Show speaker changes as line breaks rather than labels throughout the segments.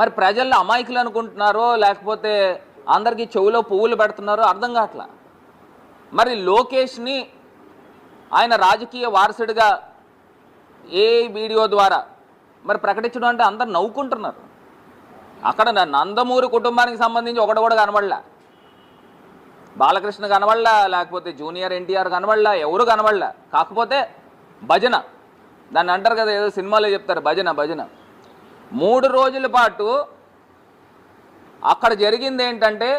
మరి ప్రజల్లో అమాయకులు అనుకుంటున్నారో లేకపోతే అందరికీ చెవులో పువ్వులు పెడుతున్నారో అర్థం కావట్లా. మరి లోకేష్ని ఆయన రాజకీయ వారసుడిగా ఏ వీడియో ద్వారా మరి ప్రకటించడం అంటే అందరు నవ్వుకుంటున్నారు. అక్కడ నందమూరి కుటుంబానికి సంబంధించి ఒకటి కూడా కనబడలా, బాలకృష్ణ కనబడలా, లేకపోతే జూనియర్ ఎన్టీఆర్ కనబడలా, ఎవరు కనబడలా. కాకపోతే భజన, దాన్ని అంటారు కదా, ఏదో సినిమాలో చెప్తారు భజన భజన. 3 రోజుల పాటు అక్కడ జరిగింది ఏంటంటే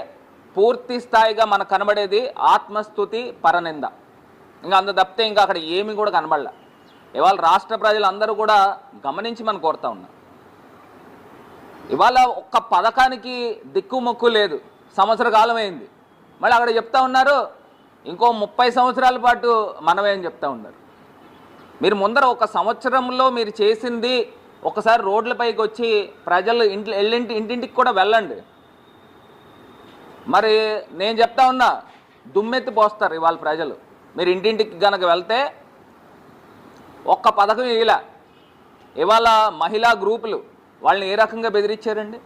పూర్తి స్థాయిగా మనకు కనబడేది ఆత్మస్తుతి పరనింద. ఇంకా అంత తప్పితే ఇంకా అక్కడ ఏమి కూడా కనబడలే. ఇవాళ రాష్ట్ర ప్రజలందరూ కూడా గమనించి మనం కోరుతా ఉన్నాం. ఇవాళ ఒక్క పథకానికి దిక్కుమొక్కు లేదు, సంవత్సర కాలం అయింది. మళ్ళీ అక్కడ చెప్తా ఉన్నారు ఇంకో 30 సంవత్సరాల పాటు మనమేం చెప్తా ఉన్నారు. మీరు ముందర ఒక సంవత్సరంలో మీరు చేసింది ఒకసారి రోడ్లపైకి వచ్చి ప్రజలు ఇంటింటికి కూడా వెళ్ళండి. మరి నేను చెప్తా ఉన్నా, దుమ్మెత్తి పోస్తారు ఇవాళ ప్రజలు. మీరు ఇంటింటికి కనుక వెళ్తే ఒక్క పథకం ఇలా. ఇవాళ మహిళా గ్రూపులు వాళ్ళని ఏ రకంగా బెదిరించారండి.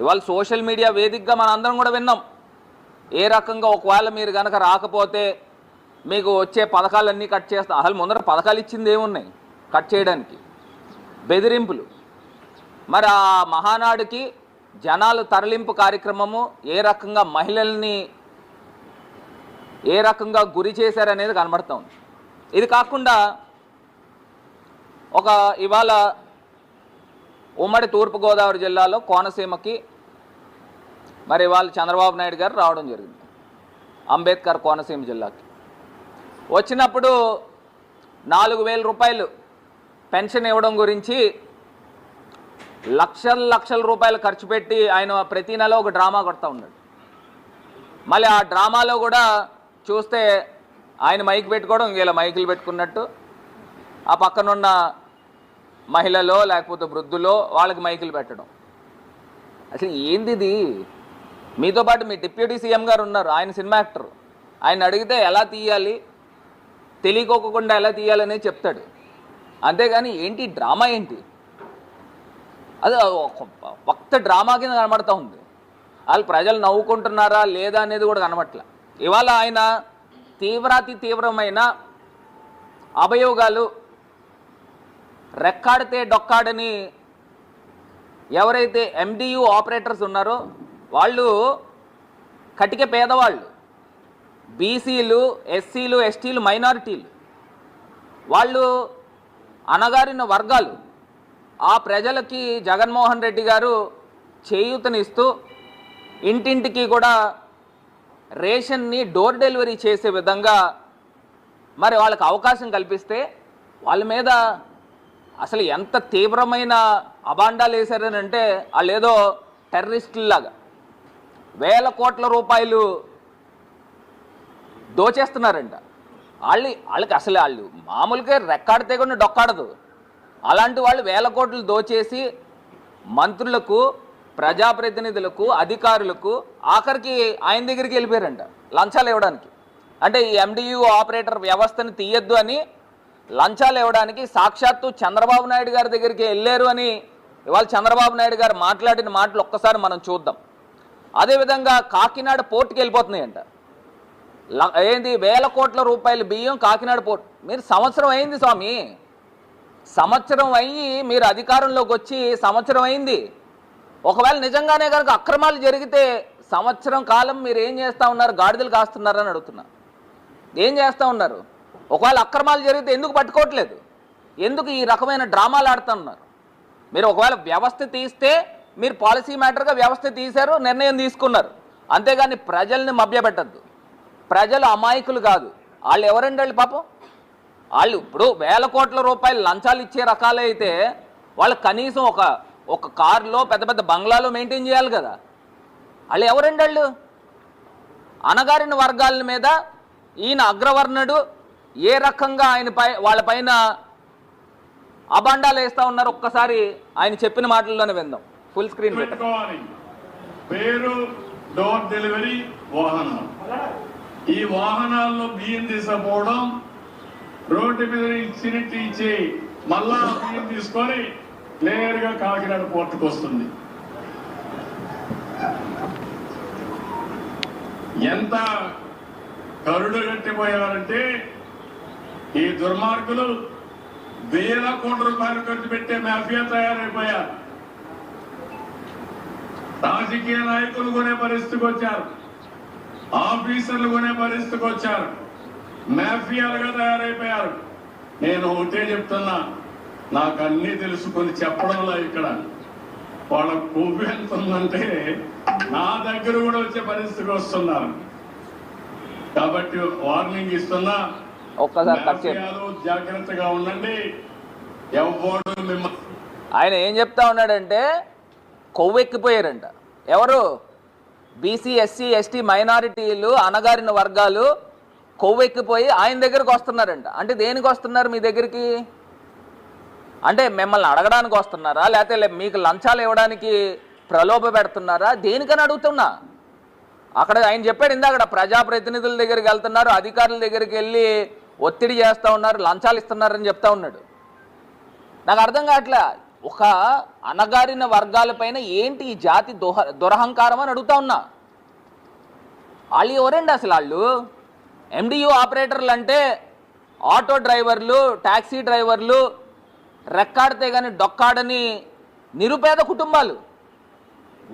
ఇవాళ సోషల్ మీడియా వేదికగా మన అందరం కూడా విన్నాం ఏ రకంగా. ఒకవేళ మీరు కనుక రాకపోతే మీకు వచ్చే పథకాలన్నీ కట్ చేస్తాం. అసలు ముందర పథకాలు ఇచ్చింది ఏమున్నాయి కట్ చేయడానికి? బెదిరింపులు. మరి ఆ మహానాడుకి జనాలు తరలింపు కార్యక్రమము ఏ రకంగా మహిళల్ని ఏ రకంగా గురి చేశారనేది కనబడుతూ ఉంది. ఇది కాకుండా ఇవాళ ఉమ్మడి తూర్పుగోదావరి జిల్లాలో కోనసీమకి మరి ఇవాళ చంద్రబాబు నాయుడు గారు రావడం జరిగింది. అంబేద్కర్ కోనసీమ జిల్లాకి వచ్చినప్పుడు 4,000 రూపాయలు పెన్షన్ ఇవ్వడం గురించి లక్షల రూపాయలు ఖర్చు పెట్టి ఆయన ప్రతి నెల ఒక డ్రామా కొడతా ఉన్నాడు. మళ్ళీ ఆ డ్రామాలో కూడా చూస్తే ఆయన మైక్ పెట్టుకోవడం, ఇలా మైకులు పెట్టుకున్నట్టు ఆ పక్కనున్న మహిళలో లేకపోతే వృద్ధులో వాళ్ళకి మైకులు పెట్టడం. అసలు ఏంది ఇది? మీతో పాటు మీ డిప్యూటీ సీఎం గారు ఉన్నారు, ఆయన సినిమా యాక్టర్. ఆయన అడిగితే ఎలా తీయాలి, తెలియకోకుండా ఎలా తీయాలనేది చెప్తాడు. అంతేగాని ఏంటి డ్రామా ఏంటి? అది ఒక్క డ్రామా కింద కనబడతా ఉంది. వాళ్ళు ప్రజలు నవ్వుకుంటున్నారా లేదా అనేది కూడా కనబట్ల. ఇవాళ ఆయన తీవ్రమైన అభియోగాలు, రెక్కాడితే డొక్కాడని ఎవరైతే MDU ఆపరేటర్స్ ఉన్నారో వాళ్ళు కటిక పేదవాళ్ళు, బీసీలు, ఎస్సీలు, ఎస్టీలు, మైనారిటీలు, వాళ్ళు అణగారిన వర్గాలు. ఆ ప్రజలకి జగన్మోహన్ రెడ్డి గారు చేయూతనిస్తూ ఇంటింటికి కూడా రేషన్ని డోర్ డెలివరీ చేసే విధంగా మరి వాళ్ళకి అవకాశం కల్పిస్తే వాళ్ళ మీద అసలు ఎంత తీవ్రమైన అబాండాలు వేశారని అంటే వాళ్ళు ఏదో టెర్రరిస్టుల్లాగా వేల కోట్ల రూపాయలు దోచేస్తున్నారంట. వాళ్ళకి అసలు వాళ్ళు మామూలుగా రెక్కాడితే కూడా డొక్కాడదు. అలాంటి వాళ్ళు వేల కోట్లు దోచేసి మంత్రులకు, ప్రజాప్రతినిధులకు, అధికారులకు, ఆఖరికి ఆయన దగ్గరికి వెళ్ళిపోయారంట లంచాలు ఇవ్వడానికి. అంటే ఈ MDU ఆపరేటర్ వ్యవస్థను తీయద్దు అని లంచాలు ఇవ్వడానికి సాక్షాత్తు చంద్రబాబు నాయుడు గారి దగ్గరికి వెళ్ళారు అని ఇవాళ చంద్రబాబు నాయుడు గారు మాట్లాడిన మాటలు ఒక్కసారి మనం చూద్దాం. అదేవిధంగా కాకినాడ పోర్టుకి వెళ్ళిపోతున్నాయంట. ఏంది వేల కోట్ల రూపాయల బియ్యం కాకినాడ పోర్టు. మీరు సంవత్సరం అయింది స్వామి, సంవత్సరం అయ్యి మీరు అధికారంలోకి వచ్చి సంవత్సరం అయింది. ఒకవేళ నిజంగానే కనుక అక్రమాలు జరిగితే సంవత్సరం కాలం మీరు ఏం చేస్తూ ఉన్నారు? గాడిదలు కాస్తున్నారని అడుగుతున్నా. ఏం చేస్తూ ఉన్నారు? ఒకవేళ అక్రమాలు జరిగితే ఎందుకు పట్టుకోవట్లేదు? ఎందుకు ఈ రకమైన డ్రామాలు ఆడుతూ ఉన్నారు? మీరు ఒకవేళ వ్యవస్థ తీస్తే మీరు పాలసీ మ్యాటర్గా వ్యవస్థ తీశారు, నిర్ణయం తీసుకున్నారు. అంతేగాని ప్రజల్ని మభ్యపెట్టద్దు. ప్రజలు అమాయకులు కాదు. వాళ్ళు ఎవరండి? వాళ్ళు పాపం వాళ్ళు ఇప్పుడు వేల కోట్ల రూపాయలు లంచాలు ఇచ్చే రకాలే అయితే వాళ్ళు కనీసం ఒక కారులో పెద్ద పెద్ద బంగ్లాలో మెయింటైన్ చేయాలి కదా. వాళ్ళు ఎవరండి? వాళ్ళు అణగారిన వర్గాల మీద ఈయన అగ్రవర్ణుడు ఏ రకంగా వాళ్ళపైన అబాండాలు వేస్తూ ఉన్నారు. ఒక్కసారి ఆయన చెప్పిన మాటల్లోనే విందాం. ఫుల్ స్క్రీన్
పెట్టుకోవాలి. పేరు డోర్ డెలివరీ వాహనం. ఈ వాహనాల్లో బియ్యం తీసుకుపోవడం, రోడ్డు మీద ఇచ్చినట్టు ఇచ్చి మళ్ళా బియ్యం తీసుకొని నేరుగా కాకినాడ పోర్టుకు వస్తుంది. ఎంత కరుడు కట్టిపోయారంటే ఈ దుర్మార్గులు వేల కోట్ల రూపాయలు ఖర్చు పెట్టే మాఫియా తయారైపోయారు. రాజకీయ నాయకులు కొనే పరిస్థితికి వచ్చారు, ఆఫీసర్లు కొనే పరిస్థితికి వచ్చారు, మాఫియాలుగా తయారైపోయారు. నేను ఒకటే చెప్తున్నా, నాకు అన్ని తెలుసుకొని చెప్పడంలో ఇక్కడ వాళ్ళ కొవ్వు ఎంత ఉందంటే నా దగ్గర కూడా వచ్చే పరిస్థితికి వస్తున్నారు. కాబట్టి వార్నింగ్ ఇస్తున్నా, మాఫియాలు జాగ్రత్తగా ఉండండి. ఎవరు మిమ్మల్ని
ఆయన ఏం చెప్తా ఉన్నాడంటే కొవ్వెక్కిపోయారంట. ఎవరు? బీసీ, ఎస్సీ, ఎస్టీ, మైనారిటీలు, అణగారిన వర్గాలు కొవ్వెక్కిపోయి ఆయన దగ్గరకు వస్తున్నారంట. అంటే దేనికి వస్తున్నారు మీ దగ్గరికి? అంటే మిమ్మల్ని అడగడానికి వస్తున్నారా, లేకపోతే మీకు లంచాలు ఇవ్వడానికి ప్రలోభ పెడుతున్నారా? దేనికని అడుగుతున్నా. అక్కడ ఆయన చెప్పాడు ఇందాక, ప్రజాప్రతినిధుల దగ్గరికి వెళ్తున్నారు, అధికారుల దగ్గరికి వెళ్ళి ఒత్తిడి చేస్తూ ఉన్నారు, లంచాలు ఇస్తున్నారని చెప్తా ఉన్నాడు. నాకు అర్థం కావట్లే, ఒక అణగారిన వర్గాలపైన ఏంటి ఈ జాతి దురహంకారం అని అడుగుతా ఉన్నా. వాళ్ళు ఎవరండి అసలు? వాళ్ళు ఎండియు ఆపరేటర్లు అంటే ఆటో డ్రైవర్లు, ట్యాక్సీ డ్రైవర్లు, రెక్కాడితే కానీ డొక్కాడని నిరుపేద కుటుంబాలు.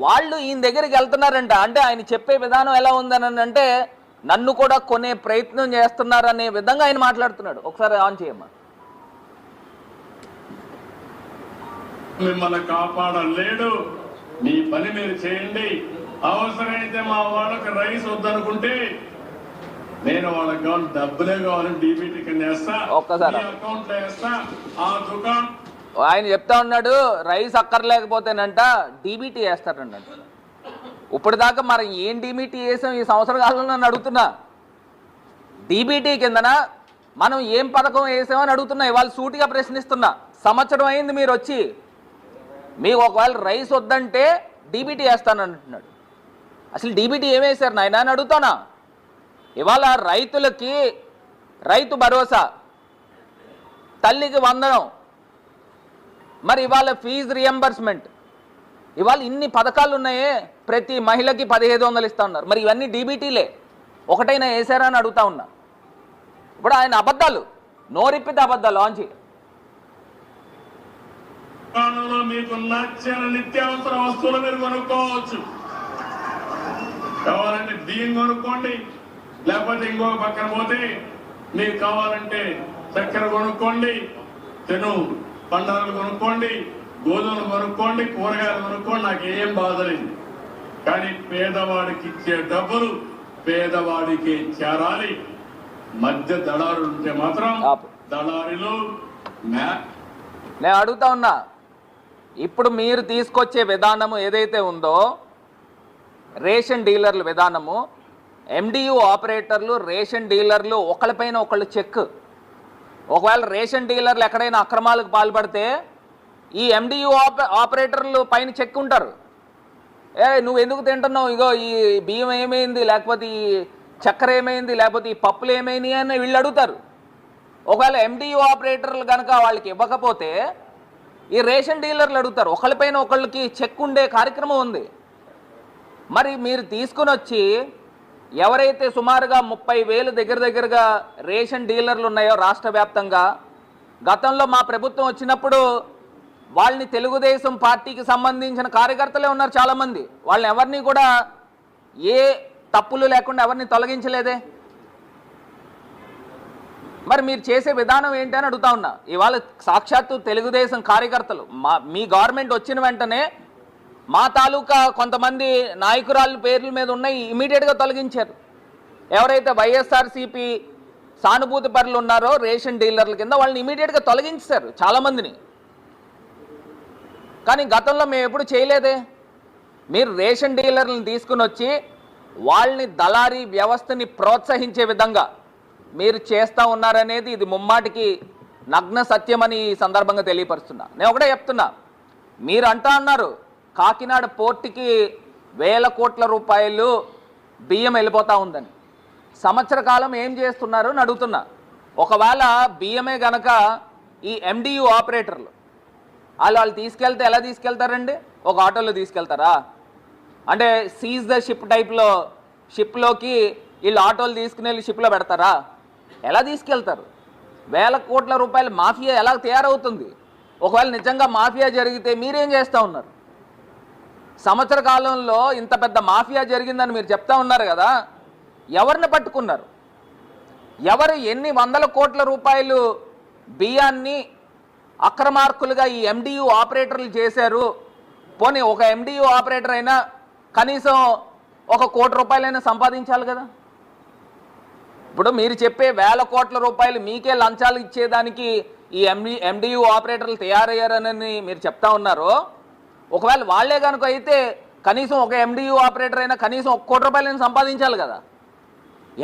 వాళ్ళు ఈయన దగ్గరికి వెళ్తున్నారంట. అంటే ఆయన చెప్పే విధానం ఎలా ఉందని అంటే నన్ను కూడా కొనే ప్రయత్నం చేస్తున్నారనే విధంగా ఆయన మాట్లాడుతున్నాడు. ఒకసారి ఆన్ చేయమ్మా.
మిమ్మల్ని కాపాడలేడు, మీ పని మీరు చేయండి. అవసరమైతే మా వాళ్ళకి రైస్ వద్దనుకుంటే నేను వాళ్ళకి కావాలి డబ్బులే కావాలని డీబీటీ కింద వేస్తా,
ఒక్కసారి
అకౌంట్ లో వేస్తా. ఆ దుకాణం
ఆయన చెప్తా ఉన్నాడు, రైస్ అక్కర్లేకపోతేనంట డీబీటీ వేస్తారంట. ఇప్పుడు దాకా మరి ఏం డీబీటీ వేసాం ఈ సంవత్సర కాలంలో నన్ను అడుగుతున్నా. డీబీటీ కిందన మనం ఏం పథకం వేసామని అడుగుతున్నా. ఇవాళ సూటిగా ప్రశ్నిస్తున్నా. సంవత్సరం అయింది మీరు వచ్చి, మీకు ఒకవేళ రైస్ వద్దంటే డీబీటీ వేస్తానంటున్నాడు. అసలు డీబీటీ ఏం వేశారు నాయన అని అడుగుతానా. ఇవాళ రైతులకి రైతు భరోసా, తల్లికి వందనం, మరి ఇవాళ ఫీజు రియంబర్స్మెంట్, ఇవాళ ఇన్ని పథకాలు ఉన్నాయే. ప్రతి మహిళకి 1500 ఇస్తా ఉన్నారు. మరి ఇవన్నీ డీబీటీలే, ఒకటైనా వేసారా అని అడుగుతా ఉన్నా. ఇప్పుడు ఆయన అబద్ధాలు, నోరిప్పితే అబద్ధాలు ఆన్ చేయి.
మీకు నచ్చిన నిత్యావసర వస్తువులు మీరు కొనుక్కోవచ్చు. కావాలంటే బియ్యం కొనుక్కోండి, లేకపోతే ఇంకొక పక్కన పోతే మీకు కావాలంటే చక్కెర కొనుక్కోండి, పండుగలు కొనుక్కోండి, గోధుమలు కొనుక్కోండి, కూరగాయలు కొనుక్కోండి. నాకు ఏం బాధ లేదు. కానీ పేదవాడికి ఇచ్చే డబ్బులు పేదవాడికి చేరాలి. మధ్య దళారులు ఉంటే మాత్రం దళారులు.
నేను అడుగుతా ఉన్నా, ఇప్పుడు మీరు తీసుకొచ్చే విధానము ఏదైతే ఉందో రేషన్ డీలర్ల విధానము, ఎండియు ఆపరేటర్లు, రేషన్ డీలర్లు ఒకళ్ళపైన ఒకళ్ళు చెక్. ఒకవేళ రేషన్ డీలర్లు ఎక్కడైనా అక్రమాలకు పాల్పడితే ఈ ఎండియు ఆపరేటర్లు పైన చెక్ ఉంటారు. నువ్వు ఎందుకు తింటున్నావు, ఇగో ఈ బియ్యం ఏమైంది, లేకపోతే ఈ చక్కెర ఏమైంది, లేకపోతే ఈ పప్పులు ఏమైంది అని వీళ్ళు అడుగుతారు. ఒకవేళ ఎండియు ఆపరేటర్లు కనుక వాళ్ళకి ఇవ్వకపోతే ఈ రేషన్ డీలర్లు అడుగుతారు. ఒకళ్ళపైన ఒకళ్ళకి చెక్ ఉండే కార్యక్రమం ఉంది. మరి మీరు తీసుకుని వచ్చి ఎవరైతే సుమారుగా 30,000 దగ్గరగా రేషన్ డీలర్లు ఉన్నాయో రాష్ట్ర వ్యాప్తంగా, గతంలో మా ప్రభుత్వం వచ్చినప్పుడు వాళ్ళని తెలుగుదేశం పార్టీకి సంబంధించిన కార్యకర్తలే ఉన్నారు చాలామంది. వాళ్ళని ఎవరిని కూడా ఏ తప్పులు లేకుండా ఎవరిని తొలగించలేదే. మరి మీరు చేసే విధానం ఏంటి అని అడుగుతా ఉన్నా. ఇవాళ సాక్షాత్తు తెలుగుదేశం కార్యకర్తలు మీ గవర్నమెంట్ వచ్చిన వెంటనే మా తాలూకా కొంతమంది నాయకురాళ్ళ పేర్ల మీద ఉన్నాయి, ఇమీడియట్గా తొలగించారు. ఎవరైతే వైఎస్ఆర్సీపీ సానుభూతి పరులు ఉన్నారో రేషన్ డీలర్ల కింద వాళ్ళని ఇమీడియట్గా తొలగించారు చాలామందిని. కానీ గతంలో మేము ఎప్పుడు చేయలేదే. మీరు రేషన్ డీలర్లను తీసుకుని వచ్చి వాళ్ళని దళారీ వ్యవస్థని ప్రోత్సహించే విధంగా మీరు చేస్తూ ఉన్నారనేది ఇది ముమ్మాటికి నగ్న సత్యమని ఈ సందర్భంగా తెలియపరుస్తున్నా. నేను ఒకటే చెప్తున్నా, మీరు అంటా ఉన్నారు కాకినాడ పోర్టుకి 1000 కోట్ల రూపాయలు బియ్యం వెళ్ళిపోతూ ఉందని. సంవత్సర కాలం ఏం చేస్తున్నారు అని అడుగుతున్నా. ఒకవేళ బియ్యమే గనక ఈ ఎండియు ఆపరేటర్లు వాళ్ళు తీసుకెళ్తే ఎలా తీసుకెళ్తారండి? ఒక ఆటోలో తీసుకెళ్తారా? అంటే సీజ్ ద షిప్ టైప్లో షిప్లోకి వీళ్ళు ఆటోలు తీసుకుని వెళ్ళి షిప్లో పెడతారా? ఎలా తీసుకెళ్తారు? వేల కోట్ల రూపాయల మాఫియా ఎలా తయారవుతుంది? ఒకవేళ నిజంగా మాఫియా జరిగితే మీరేం చేస్తూ ఉన్నారు? సంవత్సర కాలంలో ఇంత పెద్ద మాఫియా జరిగిందని మీరు చెప్తా ఉన్నారు కదా, ఎవరిని పట్టుకున్నారు? ఎవరు ఎన్ని వందల కోట్ల రూపాయలు బియ్యాన్ని అక్రమార్కులుగా ఈ ఎండియు ఆపరేటర్లు చేశారు? పోనీ ఒక ఎండియు ఆపరేటర్ అయినా కనీసం 1 కోటి రూపాయలైనా సంపాదించాలి కదా. ఇప్పుడు మీరు చెప్పే వేల కోట్ల రూపాయలు మీకే లంచాలు ఇచ్చేదానికి ఈ ఎండియు ఆపరేటర్లు తయారయ్యారని మీరు చెప్తా ఉన్నారు. ఒకవేళ వాళ్లే కనుక అయితే కనీసం ఒక ఎండియు ఆపరేటర్ అయినా కనీసం 1 కోటి రూపాయలైనా సంపాదించాలి కదా.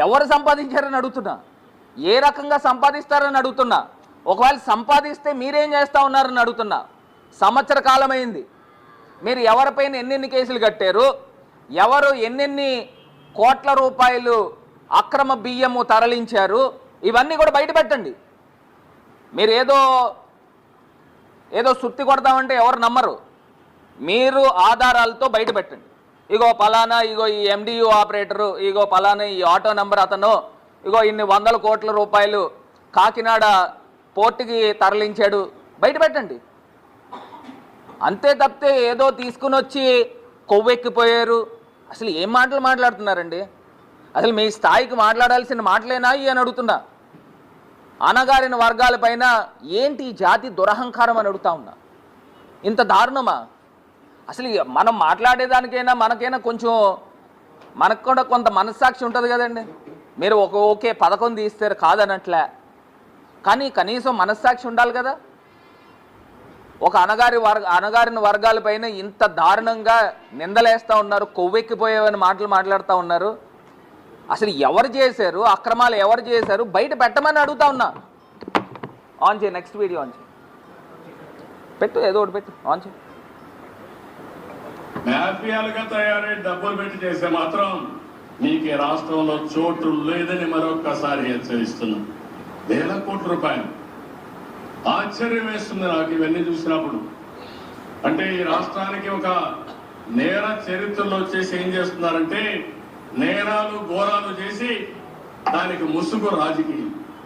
ఎవరు సంపాదించారని అడుగుతున్నా, ఏ రకంగా సంపాదిస్తారని అడుగుతున్నా. ఒకవేళ సంపాదిస్తే మీరేం చేస్తూ ఉన్నారని అడుగుతున్నా. సంవత్సర కాలమైంది, మీరు ఎవరిపైన ఎన్నెన్ని కేసులు కట్టారు, ఎవరు ఎన్నెన్ని కోట్ల రూపాయలు అక్రమ బియ్యము తరలించారు, ఇవన్నీ కూడా బయట పెట్టండి. మీరు ఏదో సుత్తి కొడతామంటే ఎవరు నమ్మరు. మీరు ఆధారాలతో బయట పెట్టండి. ఇగో పలానా, ఇగో ఈ ఎండియు ఆపరేటరు, ఇగో పలానా ఈ ఆటో నెంబర్ అతను, ఇగో ఇన్ని వందల కోట్ల రూపాయలు కాకినాడ పోర్టుకి తరలించాడు, బయట పెట్టండి. అంతే తప్పితే ఏదో తీసుకుని వచ్చి కొవ్వెక్కిపోయారు, అసలు ఏం మాటలు మాట్లాడుతున్నారండి? అసలు మీ స్థాయికి మాట్లాడాల్సిన మాటలేనా అని అడుగుతున్నా. అనగారిన వర్గాలపైన ఏంటి జాతి దురహంకారం అని అడుగుతా ఉన్నా. ఇంత దారుణమా? అసలు మనం మాట్లాడేదానికైనా మనకైనా కొంచెం మనకు కూడా కొంత మనస్సాక్షి ఉంటుంది కదండి. మీరు ఓకే పథకం తీస్తారు కాదనట్లే, కానీ కనీసం మనస్సాక్షి ఉండాలి కదా. ఒక అనగారిన వర్గాలపైన ఇంత దారుణంగా నిందలేస్తూ ఉన్నారు, కొవ్వెక్కిపోయేవని మాటలు మాట్లాడుతూ ఉన్నారు. అసలు ఎవరు చేశారు అక్రమాలు, ఎవరు చేశారు బయట పెట్టమని అడుగుతా ఉన్నా. ఆన్ చేయి, నెక్స్ట్ వీడియో ఆన్ చేయి, పెట్టు, ఏదో ఒకటి పెట్టు, ఆన్ చేయి.
మాఫియాలుగా తయారై డబ్బులు పెట్టి చేస్తే మాత్రం మీకు ఈ రాష్ట్రంలో చోటు లేదని మరొక్కసారి హెచ్చరిస్తున్నాం. వేల కోట్ల రూపాయలు. ఆశ్చర్యం వేస్తుంది నాకు ఇవన్నీ చూసినప్పుడు. అంటే ఈ రాష్ట్రానికి ఒక నేర చరిత్రలో వచ్చేసి ఏం చేస్తున్నారంటే నేరాలు ఘోరాలు చేసి దానికి ముసుగు రాజకీయం.